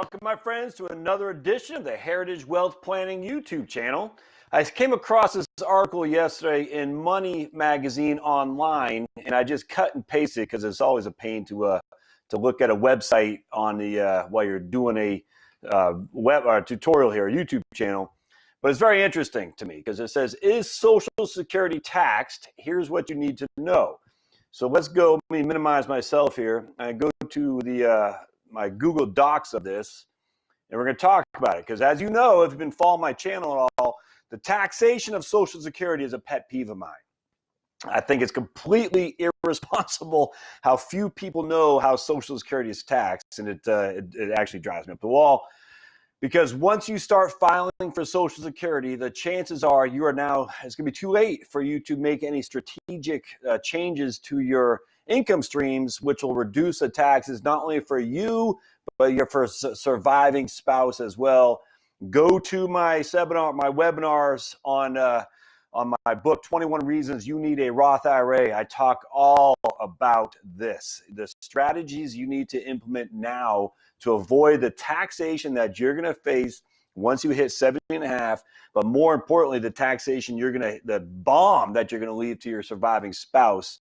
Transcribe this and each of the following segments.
Welcome, my friends, to another edition of the Heritage Wealth Planning YouTube channel. I came across this article yesterday in Money Magazine online, and I just cut and pasted because it's always a pain to look at a website on the while you're doing a web tutorial here, a YouTube channel. But it's very interesting to me because it says, "Is Social Security taxed? Here's what you need to know." So let's go. Let me minimize myself here. I go to the my Google Docs of this, and we're going to talk about it because, as you know, if you've been following my channel at all, the taxation of Social Security is a pet peeve of mine. I think it's completely irresponsible how few people know how Social Security is taxed, and it actually drives me up the wall. Because once you start filing for Social Security, the chances are it's going to be too late for you to make any strategic changes to your income streams, which will reduce the taxes not only for you, but for surviving spouse as well. Go to my webinars on my book, 21 Reasons You Need a Roth IRA. I talk all about this, the strategies you need to implement now to avoid the taxation that you're going to face once you hit 70 and a half, but more importantly, the taxation the bomb that you're going to leave to your surviving spouse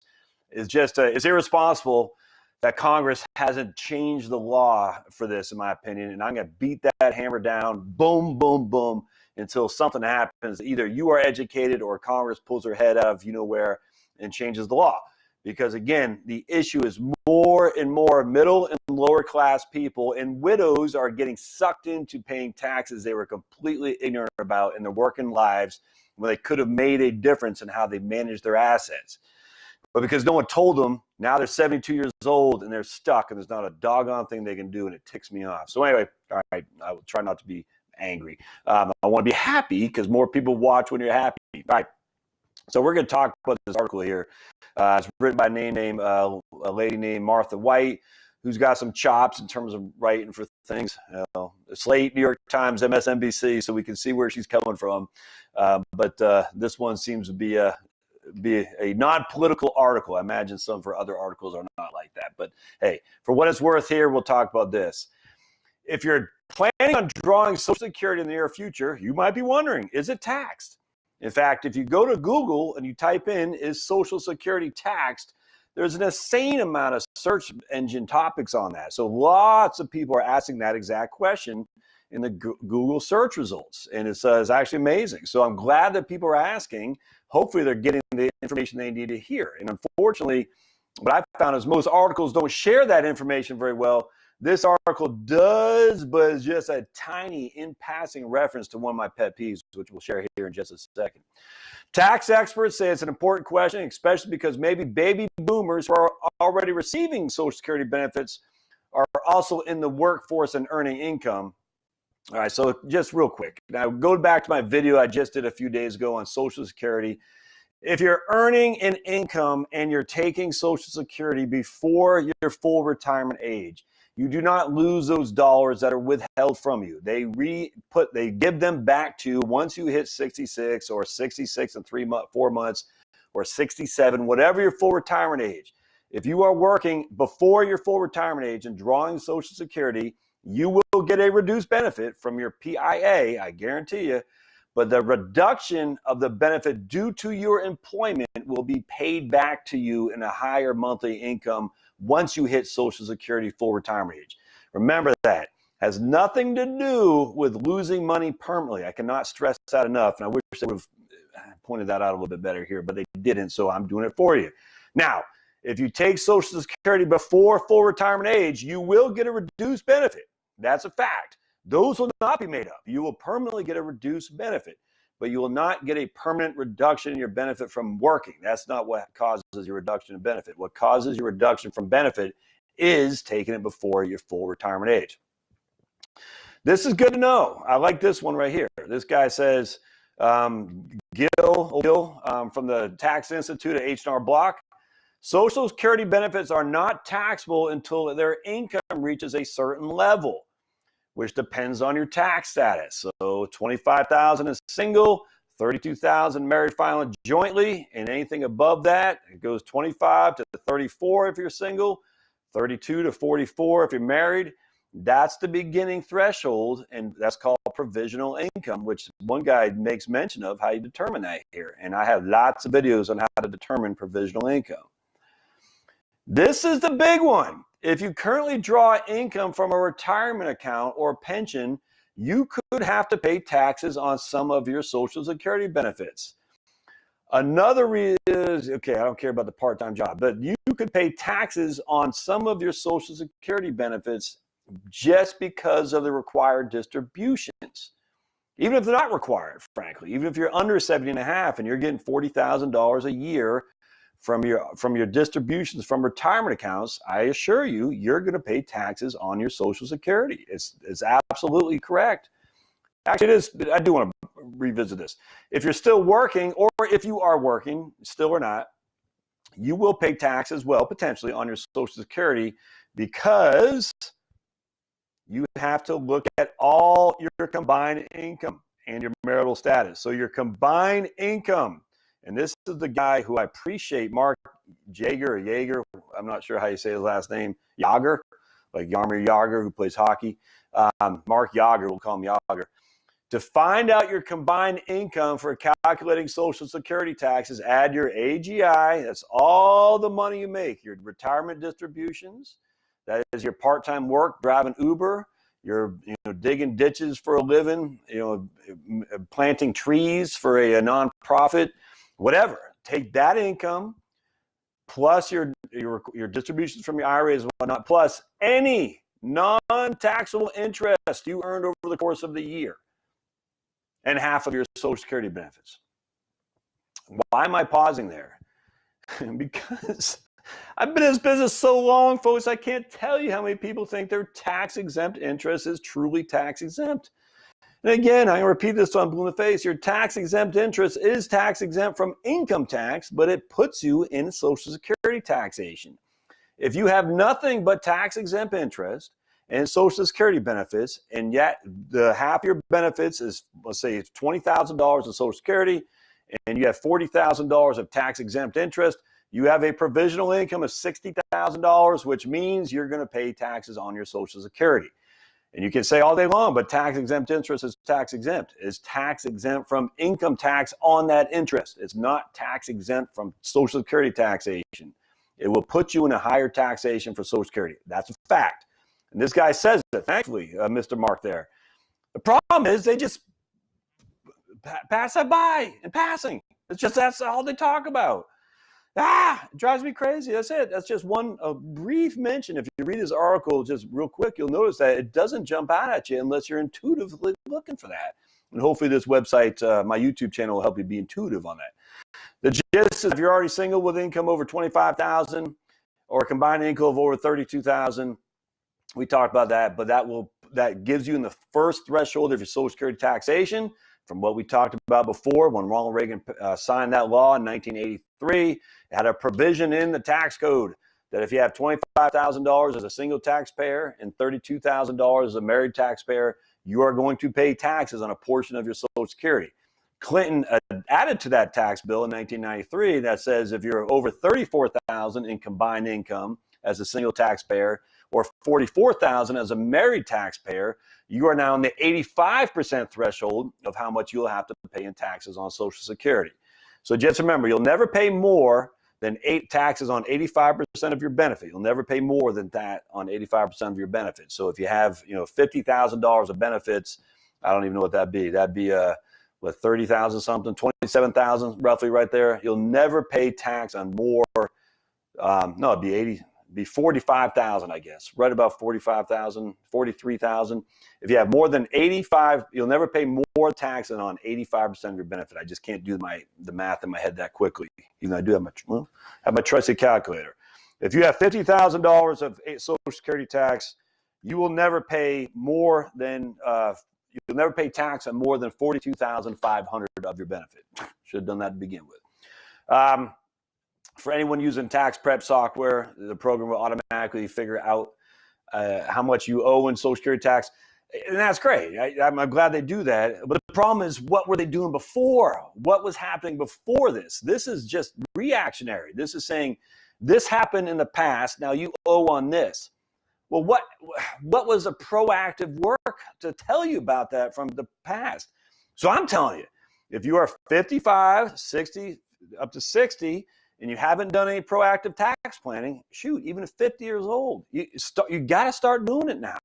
is just, it's irresponsible that Congress hasn't changed the law for this, in my opinion. And I'm going to beat that hammer down, boom, boom, boom, until something happens. Either you are educated or Congress pulls their head out of where and changes the law. Because again, the issue is more and more middle and lower class people, and widows are getting sucked into paying taxes they were completely ignorant about in their working lives when they could have made a difference in how they manage their assets. But because no one told them, now they're 72 years old and they're stuck and there's not a doggone thing they can do, and it ticks me off. So anyway, all right, I will try not to be angry. I want to be happy because more people watch when you're happy. All right. So we're going to talk about this article here. It's written by a lady named Martha White, who's got some chops in terms of writing for things. Slate, New York Times, MSNBC, so we can see where she's coming from. But this one seems to be a non-political article. I imagine some for other articles are not like that. But hey, for what it's worth here, we'll talk about this. If you're planning on drawing Social Security in the near future, you might be wondering, is it taxed? In fact, if you go to Google and you type in, "is Social Security taxed?" there's an insane amount of search engine topics on that. So lots of people are asking that exact question in the Google search results. And it's actually amazing. So I'm glad that people are asking. Hopefully they're getting the information they need to hear. And unfortunately, what I've found is most articles don't share that information very well. This article does, but it's just a tiny in-passing reference to one of my pet peeves, which we'll share here in just a second. Tax experts say it's an important question, especially because maybe baby boomers who are already receiving Social Security benefits are also in the workforce and earning income. All right, so just real quick. Now, go back to my video I just did a few days ago on Social Security. If you're earning an income and you're taking Social Security before your full retirement age, you do not lose those dollars that are withheld from you. They give them back to you once you hit 66 or 66 and 4 months or 67, whatever your full retirement age. If you are working before your full retirement age and drawing Social Security, you will get a reduced benefit from your PIA, I guarantee you, but the reduction of the benefit due to your employment will be paid back to you in a higher monthly income once you hit Social Security full retirement age. Remember that. Has nothing to do with losing money permanently. I cannot stress that enough, and I wish they would have pointed that out a little bit better here, but they didn't, so I'm doing it for you. Now, if you take Social Security before full retirement age, you will get a reduced benefit. That's a fact. Those will not be made up. You will permanently get a reduced benefit, but you will not get a permanent reduction in your benefit from working. That's not what causes your reduction in benefit. What causes your reduction from benefit is taking it before your full retirement age. This is good to know. I like this one right here. This guy says, Gil from the Tax Institute at H&R Block, Social Security benefits are not taxable until their income reaches a certain level, which depends on your tax status. So 25,000 is single, 32,000 married filing jointly, and anything above that, it goes 25 to 34 if you're single, 32 to 44 if you're married. That's the beginning threshold, and that's called provisional income, which one guy makes mention of how you determine that here. And I have lots of videos on how to determine provisional income. This is the big one. If you currently draw income from a retirement account or pension, you could have to pay taxes on some of your Social Security benefits. Another reason is, okay, I don't care about the part-time job, but you could pay taxes on some of your Social Security benefits just because of the required distributions. Even if they're not required, frankly, even if you're under 70 and a half and you're getting $40,000 a year from your distributions from retirement accounts, I assure you, you're going to pay taxes on your Social Security. It's absolutely correct. Actually, it is. I do want to revisit this. If you're still working, or if you are working, still or not, you will pay tax as well, potentially, on your Social Security, because you have to look at all your combined income and your marital status. So your combined income, and this is the guy who I appreciate, Mark Jaeger, I'm not sure how you say his last name, Yager, like Jaromir Jagr, who plays hockey. Mark Yager, we'll call him Yager. To find out your combined income for calculating Social Security taxes, add your AGI, that's all the money you make, your retirement distributions, that is your part-time work, driving Uber, you're digging ditches for a living, planting trees for a nonprofit, whatever. Take that income plus your distributions from your IRAs and whatnot, plus any non-taxable interest you earned over the course of the year, and half of your Social Security benefits. Why am I pausing there? Because I've been in this business so long, folks, I can't tell you how many people think their tax-exempt interest is truly tax-exempt. And again, I repeat this so I'm blue in the face. Your tax-exempt interest is tax-exempt from income tax, but it puts you in Social Security taxation. If you have nothing but tax-exempt interest and Social Security benefits, and yet the half your benefits is, let's say, it's $20,000 in Social Security, and you have $40,000 of tax-exempt interest, you have a provisional income of $60,000, which means you're going to pay taxes on your Social Security. And you can say all day long, but tax-exempt interest is tax-exempt. It's tax-exempt from income tax on that interest. It's not tax-exempt from Social Security taxation. It will put you in a higher taxation for Social Security. That's a fact. And this guy says it, thankfully, Mr. Mark there. The problem is they just pass that by in passing. That's all they talk about. It drives me crazy. That's it. That's just a brief mention. If you read his article just real quick, you'll notice that it doesn't jump out at you unless you're intuitively looking for that. And hopefully this website, my YouTube channel, will help you be intuitive on that. The gist is, if you're already single with income over $25,000 or a combined income of over $32,000, we talked about that, but that gives you in the first threshold of your Social Security taxation. From what we talked about before, when Ronald Reagan signed that law in 1983, it had a provision in the tax code that if you have $25,000 as a single taxpayer and $32,000 as a married taxpayer, you are going to pay taxes on a portion of your Social Security. Clinton added to that tax bill in 1993 that says if you're over $34,000 in combined income as a single taxpayer or $44,000 as a married taxpayer, you are now in the 85% threshold of how much you'll have to pay in taxes on Social Security. So just remember, you'll never pay more than taxes on 85% of your benefit. You'll never pay more than that on 85% of your benefits. So if you have $50,000 of benefits, I don't even know what that'd be. That'd be 30,000 something, 27,000 roughly right there. You'll never pay tax on more. No, it'd be 45,000, I guess, right about 45,000, 43,000. If you have more than 85, you'll never pay more tax than on 85% of your benefit. I just can't do the math in my head that quickly, even though I do have my trusty calculator. If you have $50,000 of Social Security tax, you will never pay more than you'll never pay tax on more than $42,500 of your benefit. Should have done that to begin with. For anyone using tax prep software, the program will automatically figure out how much you owe in Social Security tax. And that's great. I'm glad they do that. But the problem is, what were they doing before? What was happening before this? This is just reactionary. This is saying, this happened in the past, now you owe on this. Well, what was a proactive work to tell you about that from the past? So I'm telling you, if you are 55, 60, up to 60, and you haven't done any proactive tax planning, shoot, even at 50 years old, you got to start doing it now.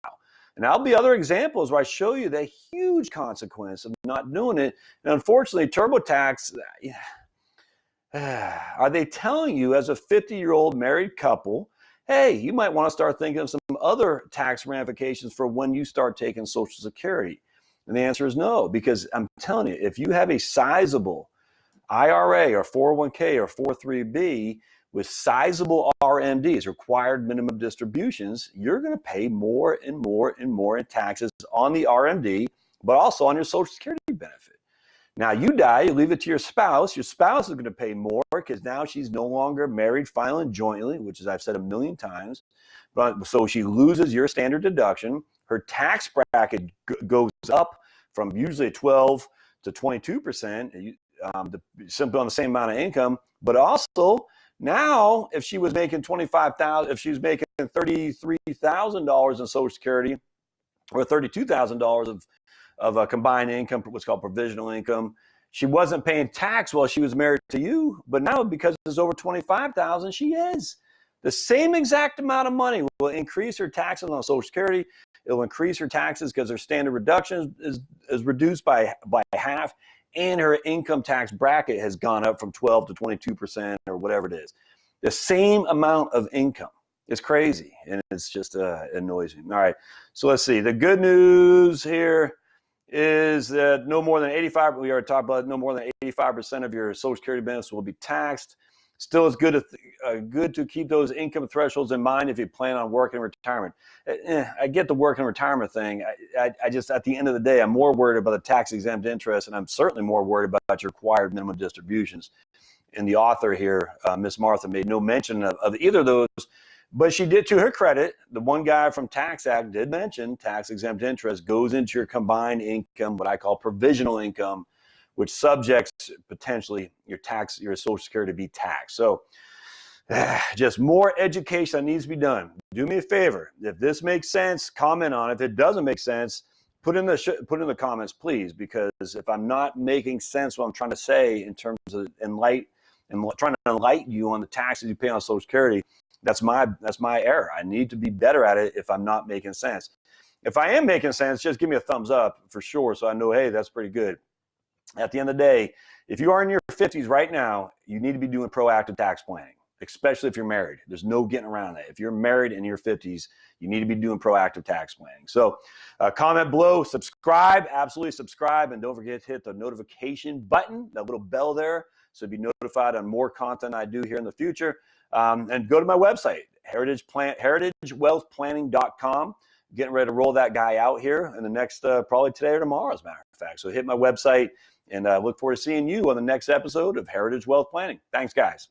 And there'll be other examples where I show you the huge consequence of not doing it. And unfortunately, TurboTax, are they telling you as a 50-year-old married couple, hey, you might want to start thinking of some other tax ramifications for when you start taking Social Security? And the answer is no, because I'm telling you, if you have a sizable IRA or 401k or 403b with sizable RMDs, required minimum distributions, you're going to pay more and more and more in taxes on the RMD, but also on your Social Security benefit. Now you die, you leave it to your spouse. Your spouse is going to pay more because now she's no longer married, filing jointly, which is I've said a million times. But so she loses your standard deduction. Her tax bracket goes up from usually 12 to 22%, simply on the same amount of income. But also now, if she was making $25,000, if she was making $33,000 in Social Security, or $32,000 of a combined income, what's called provisional income, she wasn't paying tax while she was married to you, but now because it's over 25,000, she is. The same exact amount of money will increase her taxes on Social Security. It'll increase her taxes because her standard reduction is reduced by half, and her income tax bracket has gone up from 12 to 22% or whatever it is. The same amount of income. It's crazy, and it's just annoys me. All right, so let's see. The good news here is that no more than 85, we already talked about, no more than 85% of your Social Security benefits will be taxed. Still, it's good to keep those income thresholds in mind if you plan on working in retirement. I get the work and retirement thing. I just, at the end of the day, I'm more worried about the tax-exempt interest, and I'm certainly more worried about your required minimum distributions. And the author here, Miss Martha, made no mention of either of those, but she did, to her credit, the one guy from Tax Act did mention tax-exempt interest goes into your combined income, what I call provisional income, which subjects potentially your Social Security to be taxed. So just more education that needs to be done. Do me a favor. If this makes sense, comment on it. If it doesn't make sense, put in the comments, please, because if I'm not making sense what I'm trying to say in terms of trying to enlighten you on the taxes you pay on Social Security, that's my error. I need to be better at it if I'm not making sense. If I am making sense, just give me a thumbs up for sure, so I know, hey, that's pretty good. At the end of the day, if you are in your 50s right now, you need to be doing proactive tax planning, especially if you're married. There's no getting around that. If you're married in your 50s, you need to be doing proactive tax planning. So comment below, subscribe, absolutely subscribe, and don't forget to hit the notification button, that little bell there, so be notified on more content I do here in the future. And go to my website, heritagewealthplanning.com. Getting ready to roll that guy out here in the next, probably today or tomorrow, as a matter of fact. So hit my website, and look forward to seeing you on the next episode of Heritage Wealth Planning. Thanks, guys.